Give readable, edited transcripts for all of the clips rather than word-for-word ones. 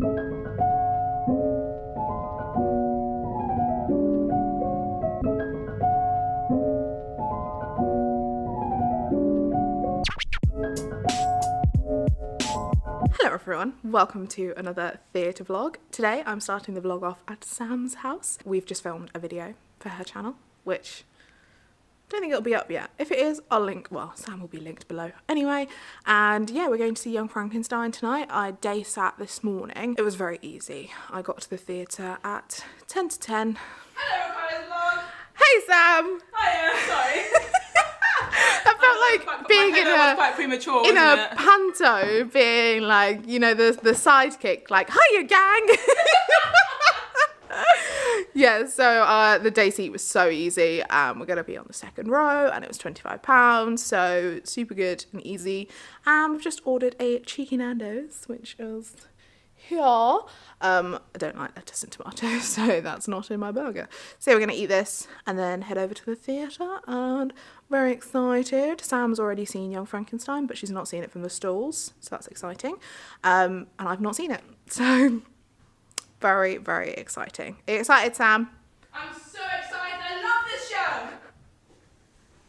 Hello everyone, welcome to another theatre vlog. Today I'm starting the vlog off at Sam's house. We've just filmed a video for her channel, which I don't think it'll be up yet. If it is, I'll link, well, Sam will be linked below anyway. And yeah, we're going to see Young Frankenstein tonight. I day sat this morning. It was very easy. I got to the theatre at 10 to 10. Hello, Rukaya's vlog. Hey Sam! Hiya, sorry. That felt like being quite premature, in a panto, being like, you know, the sidekick, like, hiya gang! Yeah, so the day seat was so easy. We're going to be on the second row and it was £25, so super good and easy. We've just ordered a cheeky Nando's, which is here. I don't like lettuce and tomatoes, so that's not in my burger. So we're going to eat this and then head over to the theatre, and very excited. Sam's already seen Young Frankenstein, but she's not seen it from the stalls, so that's exciting. And I've not seen it, so very, very exciting. Are you excited, Sam? I'm so excited. I love this show.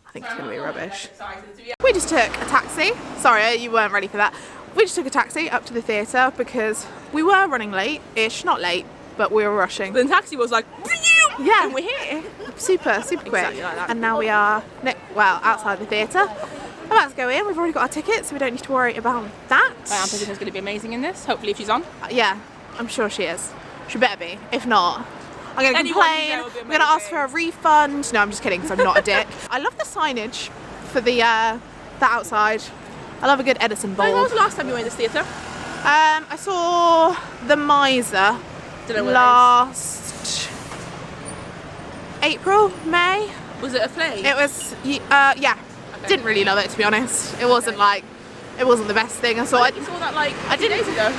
I think it's going to be rubbish. Excited to be... We just took a taxi. Sorry, you weren't ready for that. We just took a taxi up to the theatre because we were running late-ish. Not late, but we were rushing. The taxi was like, yeah, and we're here. Super quick. Exactly like that. And now we are, outside the theatre. About to go in. We've already got our tickets, so we don't need to worry about that. Diane President's going to be amazing in this. Hopefully, if she's on. Yeah, I'm sure she is. She better be. If not, I'm going to complain. I'm going to ask for a refund. No, I'm just kidding, because I'm not a dick. I love the signage for the outside. I love a good Edison bulb. When was the last time you were in this theatre? I saw The Miser last April, May. Was it a play? It was, yeah. Okay. Didn't really love it, to be honest. It wasn't the best thing I saw. I saw that like a few days ago.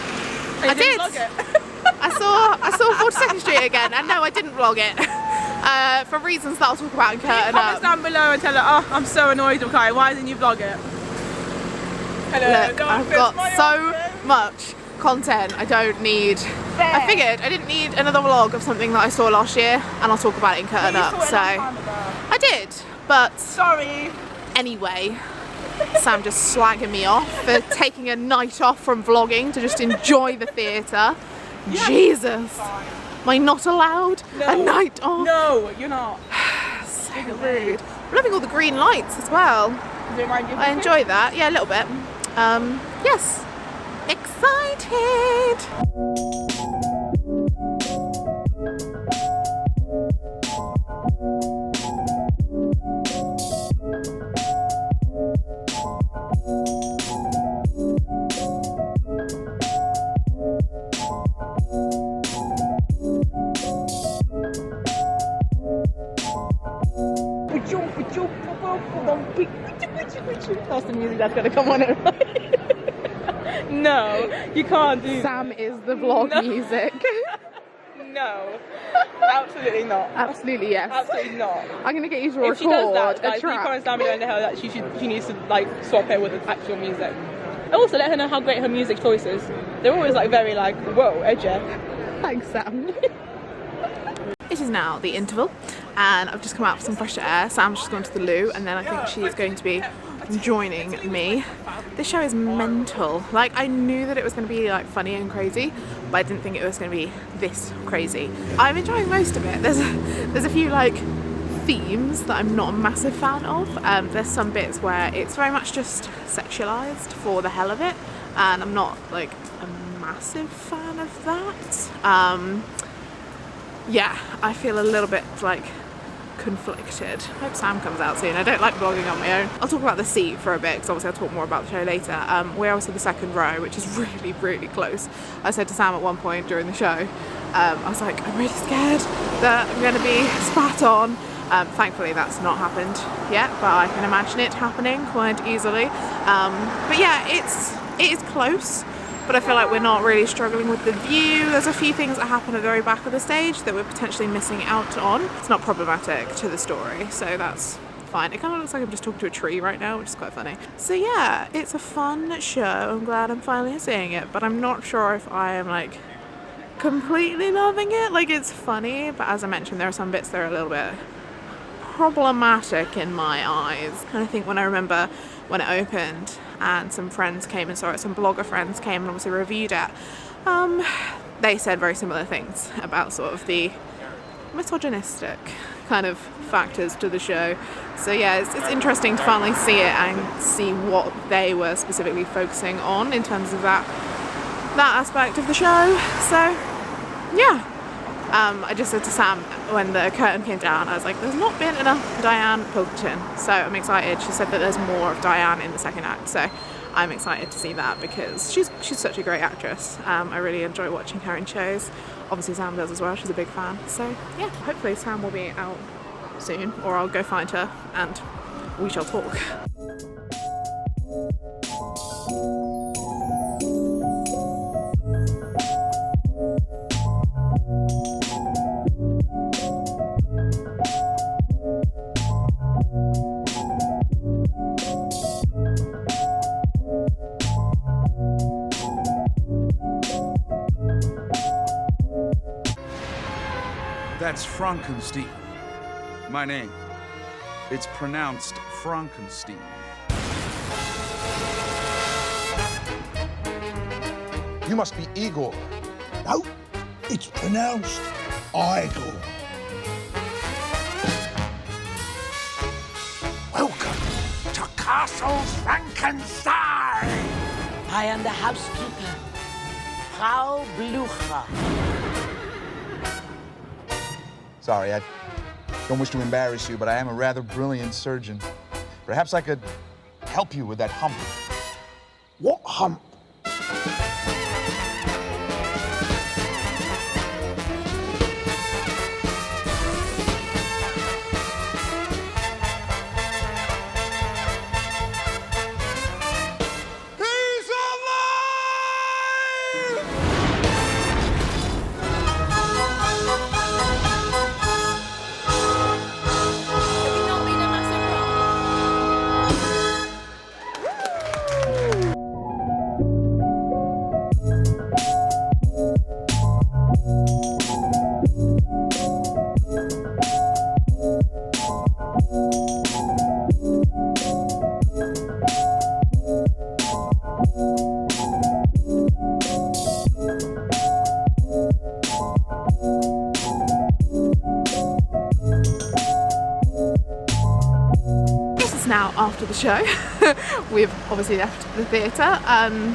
I did. I saw 42nd Street again, and no, I didn't vlog it. For reasons that I'll talk about in curtain. Comment down below and tell her, oh, I'm so annoyed, Rukaya, why didn't you vlog it? Hello, look, I've got so much content I don't need. I figured I didn't need another vlog of something that I saw last year, and I'll talk about it in curtain up. So I did, but sorry. Anyway, Sam just slagging me off for taking a night off from vlogging to just enjoy the theatre. Yeah. Jesus, am I not allowed a night off? No, you're not. So rude. I'm loving all the green lights as well. Does it remind you of I enjoy that. Yeah, a little bit. Yes. Excited. That's the music that's gonna come on it. No, you can't do Sam is the vlog music. No, absolutely not. Absolutely yes. Absolutely not. I'm gonna get you to record if she does that, a like, you track. can't stand behind her that she needs to like swap her with the actual music. Also, let her know how great her music choice is. They're always like very like whoa, edgy. Thanks, Sam. It is now the interval, and I've just come out for some fresh air. Sam's just gone to the loo, and then I think she's going to be joining me. This show is mental. Like, I knew that it was going to be like funny and crazy, but I didn't think it was going to be this crazy. I'm enjoying most of it. There's a few like themes that I'm not a massive fan of. There's some bits where it's very much just sexualized for the hell of it, and I'm not like a massive fan of that. Yeah, I feel a little bit like conflicted. I hope Sam comes out soon. I don't like vlogging on my own. I'll talk about the seat for a bit, because obviously I'll talk more about the show later. We're also the second row, which is really, really close. I said to Sam at one point during the show, I was like, I'm really scared that I'm going to be spat on. Thankfully that's not happened yet, but I can imagine it happening quite easily. But yeah, it is close, but I feel like we're not really struggling with the view. There's a few things that happen at the very back of the stage that we're potentially missing out on. It's not problematic to the story, so that's fine. It kind of looks like I'm just talking to a tree right now, which is quite funny. So yeah, it's a fun show. I'm glad I'm finally seeing it, but I'm not sure if I am like completely loving it. Like, it's funny, but as I mentioned, there are some bits that are a little bit problematic in my eyes. And I think when I remember when it opened and some friends came and saw it, some blogger friends came and obviously reviewed it, they said very similar things about sort of the misogynistic kind of factors to the show. So yeah, it's interesting to finally see it and see what they were specifically focusing on in terms of that aspect of the show. So yeah, I just said to Sam when the curtain came down, I was like, there's not been enough Diane Pilkington, so I'm excited. She said that there's more of Diane in the second act, so I'm excited to see that because she's such a great actress. I really enjoy watching her in shows. Obviously Sam does as well, she's a big fan. So yeah, hopefully Sam will be out soon, or I'll go find her and we shall talk. That's Frankenstein. My name. It's pronounced Frankenstein. You must be Igor. No, it's pronounced Igor. Welcome to Castle Frankenstein. I am the housekeeper, Frau Blucher. Sorry, I don't wish to embarrass you, but I am a rather brilliant surgeon. Perhaps I could help you with that hump. What hump? Now after the show, we've obviously left the theatre.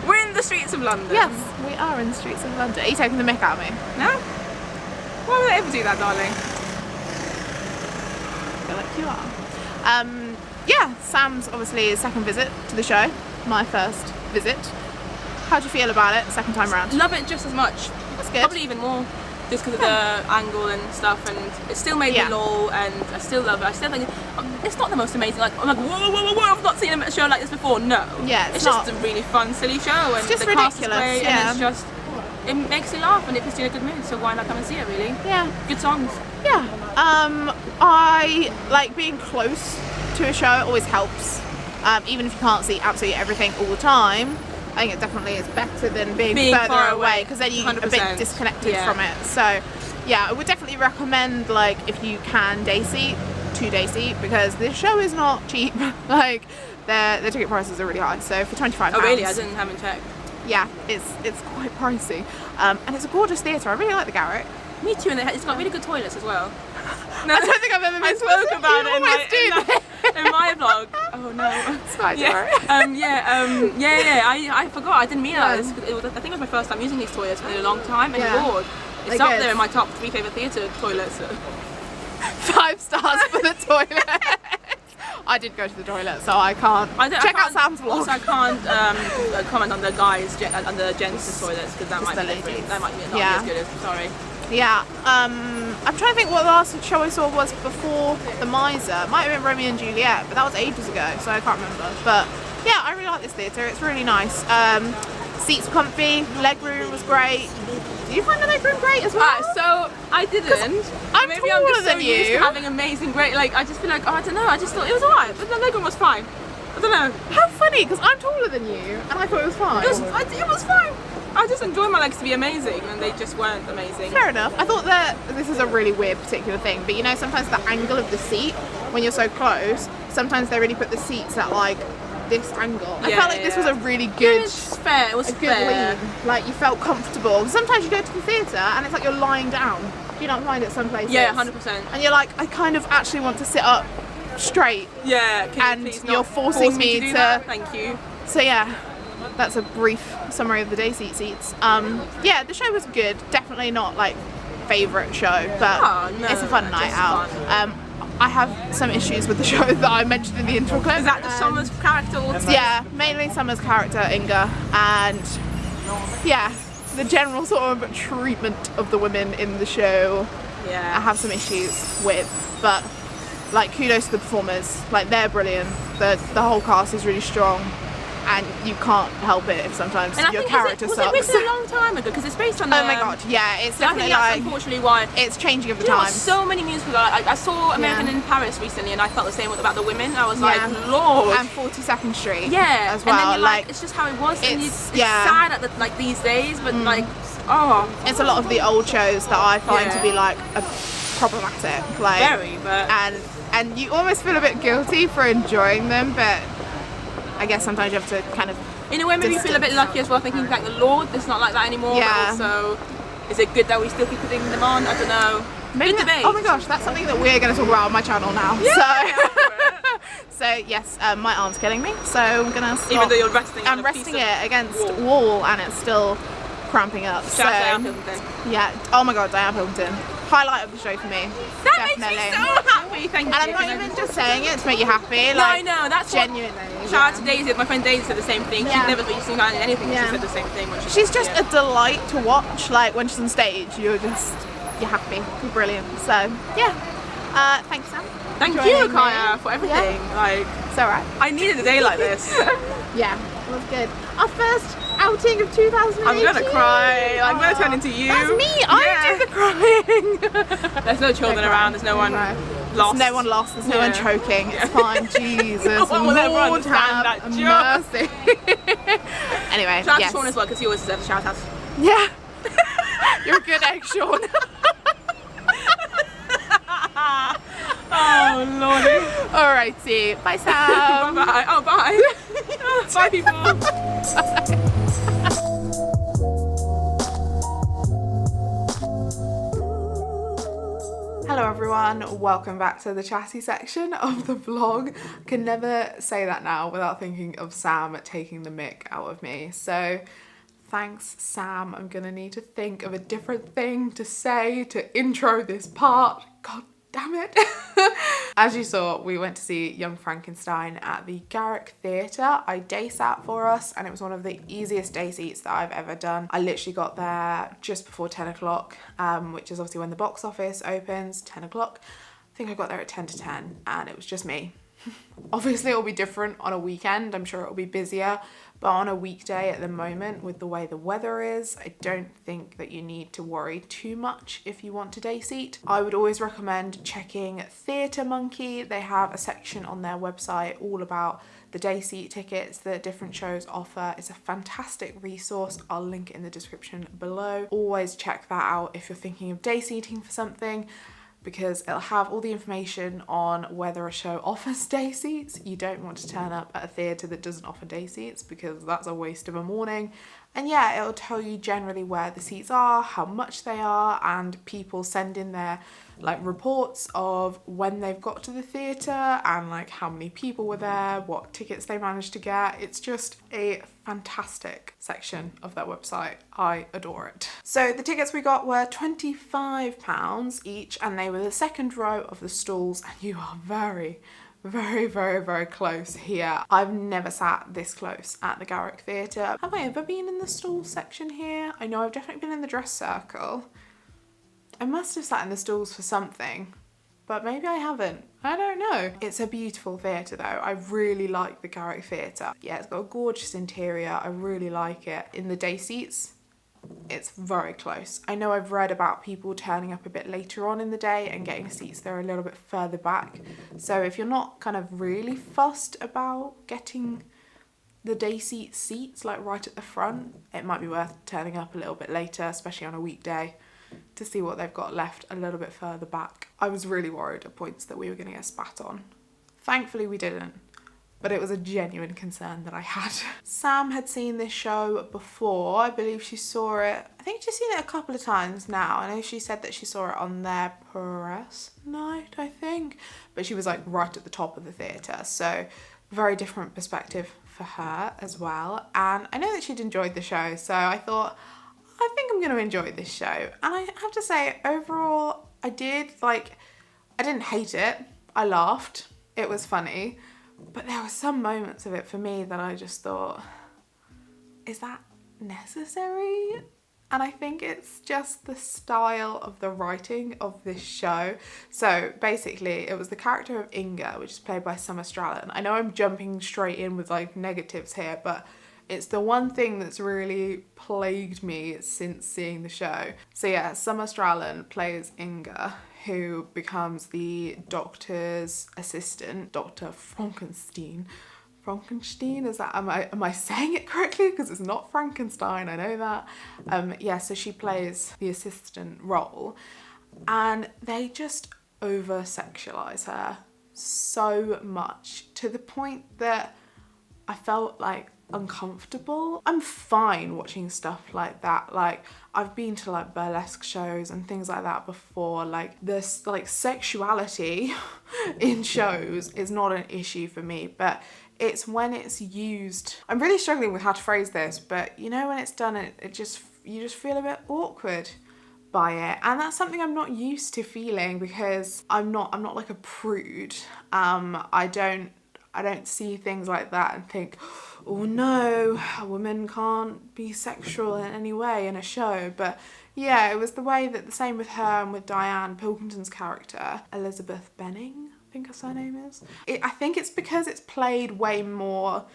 We're in the streets of London. Yes, we are in the streets of London. Are you taking the mick out of me? No? Why would I ever do that, darling? I feel like you are. Yeah, Sam's obviously his second visit to the show. My first visit. How do you feel about it second time round? Love it just as much. That's good. Probably even more. Just because of the angle and stuff, and it still made me lol, and I still love it. I still think it's not the most amazing. Like I'm like whoa, I've not seen a show like this before. No, yeah, it's just a really fun, silly show, and it's just the cast is ridiculous. great, Yeah. and it's just it makes you laugh, and it puts you in a good mood. So why not come and see it? Really, Yeah. good songs. Yeah. I like being close to a show. It always helps. Even if you can't see absolutely everything all the time, I think it definitely is better than being further far away, because then you're a bit 100%. disconnected from it. So yeah, I would definitely recommend, like, if you can, day seat, to day seat, because this show is not cheap. Like, the ticket prices are really high. So for £25. Oh really? I haven't checked. Yeah, it's quite pricey. And it's a gorgeous theatre. I really like the Garrick. Me too, and it's got really good toilets as well. No, I don't think I've ever been I spoke to about you it in my vlog. Oh no. It's fine, Yeah. I forgot. I didn't realise. I think it was my first time using these toilets in a long time, and Lord, it's They're up good. there in my top 3 favourite theatre toilets. 5 stars for the toilet. I did go to the toilet, so I can't. Check out Sam's vlog. Also, I can't comment on the guys, on the gents' toilets, because that might be ladies. different. That might be not as good as. Sorry. Yeah, I'm trying to think what the last show I saw was before The Miser. It might have been Romeo and Juliet, but that was ages ago, so I can't remember. But yeah, I really like this theatre. It's really nice. Seats were comfy, leg room was great. Did you find the leg room great as well? So I didn't. I'm Maybe I'm taller just so than used you. to having amazing, great. Like I just feel like, I don't know. I just thought it was alright, but the leg room was fine. I don't know. How funny, because I'm taller than you, and I thought it was fine. It was fine. I just enjoy my legs to be amazing, and they just weren't amazing. Fair enough. I thought that this is a really weird particular thing, but you know, sometimes the angle of the seat, when you're so close, sometimes they really put the seats at like this angle. I felt like this was a really good, It's fair. It was a good fair. lean. Like you felt comfortable. Sometimes you go to the theatre and it's like you're lying down. Do you not find it some places? Yeah, 100%. And you're like, I kind of actually want to sit up straight. Yeah, can And you please you're not forcing force me to do to- that? Thank you. So yeah, that's a brief summary of the day seats. Yeah, the show was good. Definitely not like favourite show, but Oh, no, it's a fun night just out. fun. I have some issues with the show that I mentioned in the intro clip. Is that just Summer's character? Yeah, mainly Summer's character Inga, and yeah, the general sort of treatment of the women in the show. Yeah. I have some issues with, but like kudos to the performers. Like they're brilliant. The whole cast is really strong. And you can't help it if sometimes And I your think character was sucks. it written a long time ago? Because it's based on. Oh my god, yeah, it's So I think definitely that's like unfortunately why. it's changing of the You know what, times. so many musicals. I saw American Yeah. in Paris recently, and I felt the same about the women. I was Yeah. like, Lord. And 42nd Street, Yeah, as well. and then you're like, it's just how it was. And it's- it's yeah. sad at like these days, but like, oh, it's a lot of the old shows that I find Yeah. to be like problematic, like very. But and you almost feel a bit guilty for enjoying them, but I guess sometimes you have to kind of in a way, maybe you feel a bit lucky as well, thinking thank the Lord, it's not like that anymore. Yeah. But also, is it good that we still keep putting them on? I don't know. maybe Good debate. oh my gosh, that's something that we're going to talk about on my channel now. So yes, my arm's killing me, so I'm gonna stop. Even though you're resting, I'm on a resting piece of it against wall and it's still cramping up. Shout out to Diane So Pilkington. yeah, oh my god, Diane Pilkington, highlight of the show for me. That definitely. makes me so happy. Thank you. And I'm not even just saying it to make you happy. No, Like, I know. That's what. genuinely. Shout out to Daisy. My friend Daisy said the same thing. Yeah. She's never really seen anything. Yeah. She said the same thing. When She's just a delight to watch. Like when she's on stage, you're happy, you're brilliant. So yeah, thanks Sam. Thank you, joining Rukaya, me. for everything. Like, It's alright. I needed a day like this. Yeah, it was good. Our first outing of 2018. I'm gonna cry. I'm gonna turn into you. That's me. I do the crying. There's no children around. There's no one lost. There's no one lost. There's no one Yeah. choking. It's fine. Jesus, No one will ever Lord understand have that joke. mercy. Anyway, Shout out yes. to Sean as well, because he always deserves a shout out. Yeah. You're a good egg, Sean. Oh lordy. Alrighty. Bye, Sam. Bye. Oh bye. Bye people. Hello everyone, welcome back to the chatty section of the vlog. Can never say that now without thinking of Sam taking the mick out of me. So thanks Sam, I'm gonna need to think of a different thing to say to intro this part. God damn it. As you saw, we went to see Young Frankenstein at the Garrick Theatre. I day sat for us and it was one of the easiest day seats that I've ever done. I literally got there just before 10 o'clock, which is obviously when the box office opens, 10 o'clock. I think I got there at 10 to 10 and it was just me. Obviously it'll be different on a weekend, I'm sure it'll be busier, but on a weekday at the moment with the way the weather is, I don't think that you need to worry too much if you want to day seat. I would always recommend checking Theatre Monkey. They have a section on their website all about the day seat tickets that different shows offer. It's a fantastic resource. I'll link it in the description below. Always check that out if you're thinking of day seating for something, because it'll have all the information on whether a show offers day seats. You don't want to turn up at a theatre that doesn't offer day seats because that's a waste of a morning. And yeah, it'll tell you generally where the seats are, how much they are, and people send in their like reports of when they've got to the theatre and like how many people were there, what tickets they managed to get. It's just a fantastic section of their website. I adore it. So the tickets we got were £25 each and they were the second row of the stalls, and you are very, very close here. I've never sat this close at the Garrick Theatre. Have I ever been in the stall section here? I know I've definitely been in the dress circle. I must have sat in the stalls for something, but maybe I haven't. I don't know. It's a beautiful theatre though. I really like the Garrick Theatre. Yeah, it's got a gorgeous interior. I really like it. In the day seats, it's very close. I know I've read about people turning up a bit later on in the day and getting seats that are a little bit further back. So if you're not kind of really fussed about getting the dayseat seats like right at the front. It might be worth turning up a little bit later, especially on a weekday, to see what they've got left a little bit further back. I was really worried at points that we were going to get spat on. Thankfully we didn't, but it was a genuine concern that I had. Sam had seen this show before. I believe she saw it, I think she's seen it a couple of times now. I know she said that she saw it on their press night, I think, but she was like right at the top of the theatre, so very different perspective for her as well. And I know that she'd enjoyed the show, so I thought, I think I'm going to enjoy this show. And I have to say, overall, I didn't hate it. I laughed. It was funny. But there were some moments of it for me that I just thought, is that necessary? And I think it's just the style of the writing of this show. So basically, it was the character of Inga, which is played by Summer Strallen. I know I'm jumping straight in with like negatives here, but it's the one thing that's really plagued me since seeing the show. So yeah, Summer Strallen plays Inga, who becomes the doctor's assistant, Dr. Frankenstein. Frankenstein, is that, am I saying it correctly? Because it's not Frankenstein, I know that. Yeah, so she plays the assistant role, and they just over-sexualise her so much, to the point that I felt like uncomfortable. I'm fine watching stuff like that. Like, I've been to like burlesque shows and things like that before. Like, this like sexuality in shows is not an issue for me, but it's when it's used. I'm really struggling with how to phrase this, but you know, when it's done, you just feel a bit awkward by it, and that's something I'm not used to feeling, because I'm not like a prude. I don't see things like that and think, oh no, a woman can't be sexual in any way in a show. But yeah, it was the way that, the same with her and with Diane Pilkington's character, Elizabeth Benning, I think her name is. I think it's because it's played way more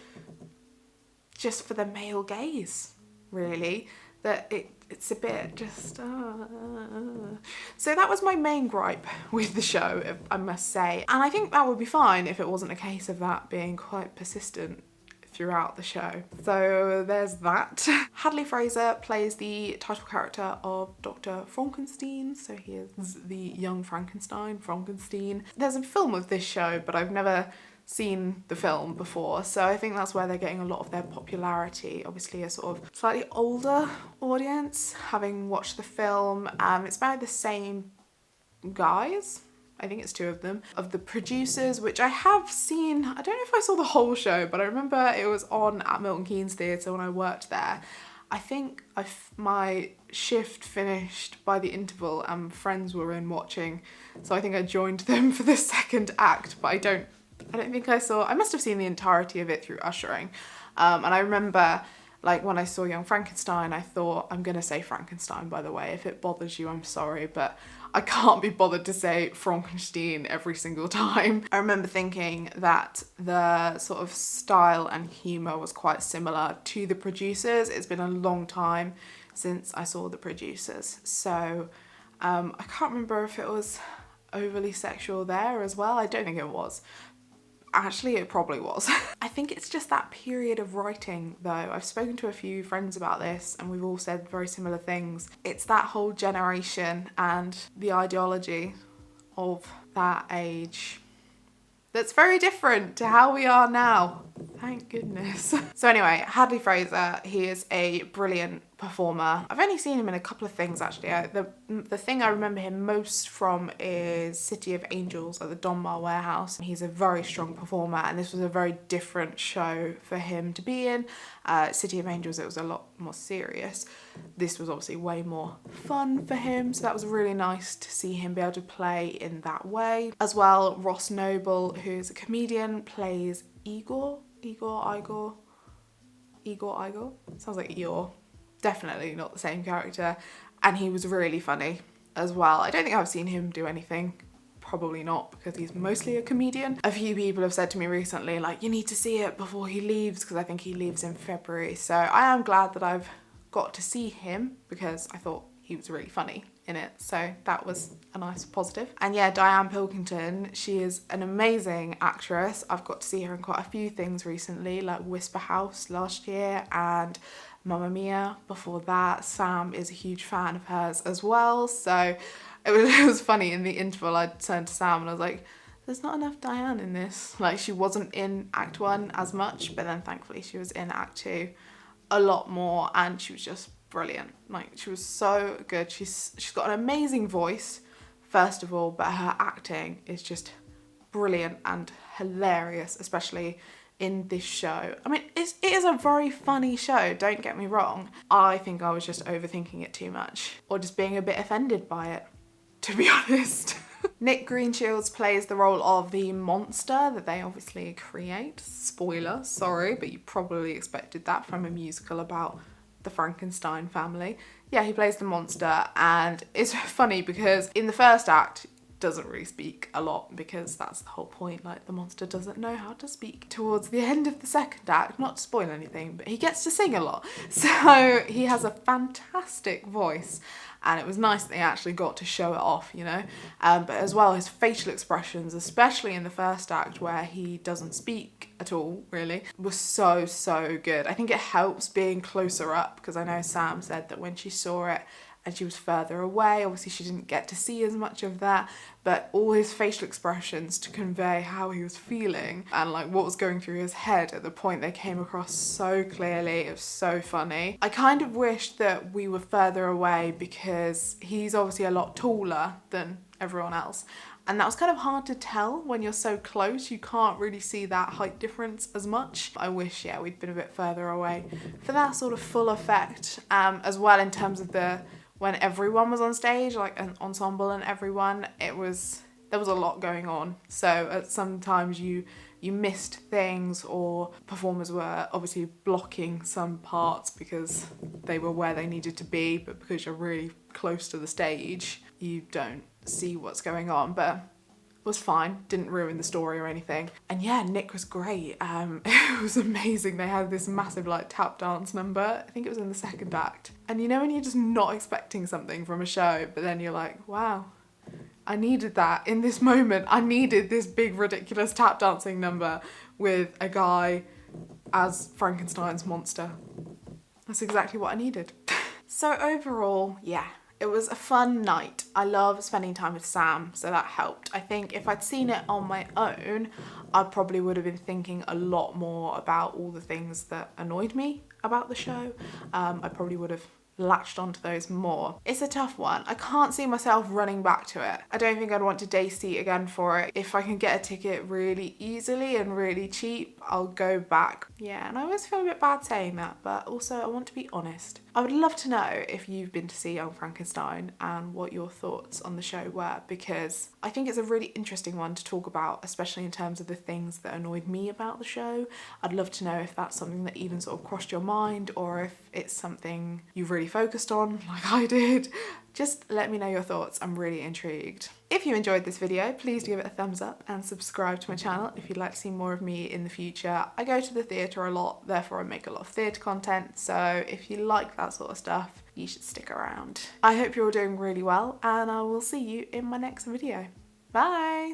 just for the male gaze, really, that it's a bit just... So that was my main gripe with the show, I must say. And I think that would be fine if it wasn't a case of that being quite persistent throughout the show. So there's that. Hadley Fraser plays the title character of Dr. Frankenstein, so he is the Young Frankenstein, Frankenstein. There's a film of this show, but I've never seen the film before, so I think that's where they're getting a lot of their popularity. Obviously a sort of slightly older audience, having watched the film. It's by the same guys, I think it's two of them, of the producers, which I have seen. I don't know if I saw the whole show, but I remember it was on at Milton Keynes Theatre when I worked there. I think my shift finished by the interval and friends were in watching, so I think I joined them for the second act, but I don't think I must have seen the entirety of it through ushering. And I remember, like, when I saw Young Frankenstein, I thought, I'm gonna say Frankenstein, by the way, if it bothers you, I'm sorry, but I can't be bothered to say Frankenstein every single time. I remember thinking that the sort of style and humour was quite similar to the producers. It's been a long time since I saw the producers, so I can't remember if it was overly sexual there as well. I don't think it was. Actually, it probably was. I think it's just that period of writing, though. I've spoken to a few friends about this and we've all said very similar things. It's that whole generation and the ideology of that age that's very different to how we are now. Thank goodness. So anyway, Hadley Fraser, he is a brilliant performer. I've only seen him in a couple of things, actually. The thing I remember him most from is City of Angels at the Donmar Warehouse. He's a very strong performer, and this was a very different show for him to be in. City of Angels, it was a lot more serious. This was obviously way more fun for him, so that was really nice to see him be able to play in that way. As well, Ross Noble, who's a comedian, plays Igor. Sounds like Eeyore. Definitely not the same character, and he was really funny as well. I don't think I've seen him do anything, probably not, because he's mostly a comedian. A few people have said to me recently, like, you need to see it before he leaves, because I think he leaves in February. So I am glad that I've got to see him, because I thought he was really funny in it. So that was a nice positive. And yeah, Diane Pilkington, she is an amazing actress. I've got to see her in quite a few things recently, like Whisper House last year and Mamma Mia before that. Sam is a huge fan of hers as well. So it was funny, in the interval I turned to Sam and I was like, there's not enough Diane in this. Like, she wasn't in Act 1 as much, but then thankfully she was in Act 2 a lot more, and she was just brilliant. Like, she was so good. She's got an amazing voice, first of all, but her acting is just brilliant and hilarious, especially in this show. I mean, it is a very funny show, don't get me wrong. I think I was just overthinking it too much, or just being a bit offended by it, to be honest. Nick Greenshields plays the role of the monster that they obviously create. Spoiler, sorry, but you probably expected that from a musical about the Frankenstein family. Yeah, he plays the monster, and it's funny because in the first act, doesn't really speak a lot, because that's the whole point, like the monster doesn't know how to speak. Towards the end of the second act, not to spoil anything, but he gets to sing a lot. So he has a fantastic voice, and it was nice that they actually got to show it off, you know. But as well, his facial expressions, especially in the first act where he doesn't speak at all, really, was so good. I think it helps being closer up, because I know Sam said that when she saw it and she was further away, obviously she didn't get to see as much of that, but all his facial expressions to convey how he was feeling and like what was going through his head at the point, they came across so clearly. It was so funny. I kind of wish that we were further away, because he's obviously a lot taller than everyone else, and that was kind of hard to tell when you're so close. You can't really see that height difference as much. I wish, yeah, we'd been a bit further away for that sort of full effect, as well in terms of when everyone was on stage, like an ensemble and everyone, there was a lot going on. So sometimes you missed things, or performers were obviously blocking some parts because they were where they needed to be, but because you're really close to the stage, you don't see what's going on. But was fine, didn't ruin the story or anything. And yeah, Nick was great. It was amazing. They had this massive like tap dance number. I think it was in the second act. And you know when you're just not expecting something from a show, but then you're like, wow, I needed that in this moment. I needed this big ridiculous tap dancing number with a guy as Frankenstein's monster. That's exactly what I needed. So overall, yeah, it was a fun night. I love spending time with Sam, so that helped. I think if I'd seen it on my own, I probably would have been thinking a lot more about all the things that annoyed me about the show. I probably would have latched onto those more. It's a tough one. I can't see myself running back to it. I don't think I'd want to day seat again for it. If I can get a ticket really easily and really cheap, I'll go back. Yeah, and I always feel a bit bad saying that, but also I want to be honest. I would love to know if you've been to see Young Frankenstein and what your thoughts on the show were, because I think it's a really interesting one to talk about, especially in terms of the things that annoyed me about the show. I'd love to know if that's something that even sort of crossed your mind, or if it's something you've really focused on like I did. Just let me know your thoughts. I'm really intrigued. If you enjoyed this video, please give it a thumbs up and subscribe to my channel if you'd like to see more of me in the future. I go to the theatre a lot, therefore I make a lot of theatre content, so if you like that sort of stuff, you should stick around. I hope you're all doing really well, and I will see you in my next video. Bye!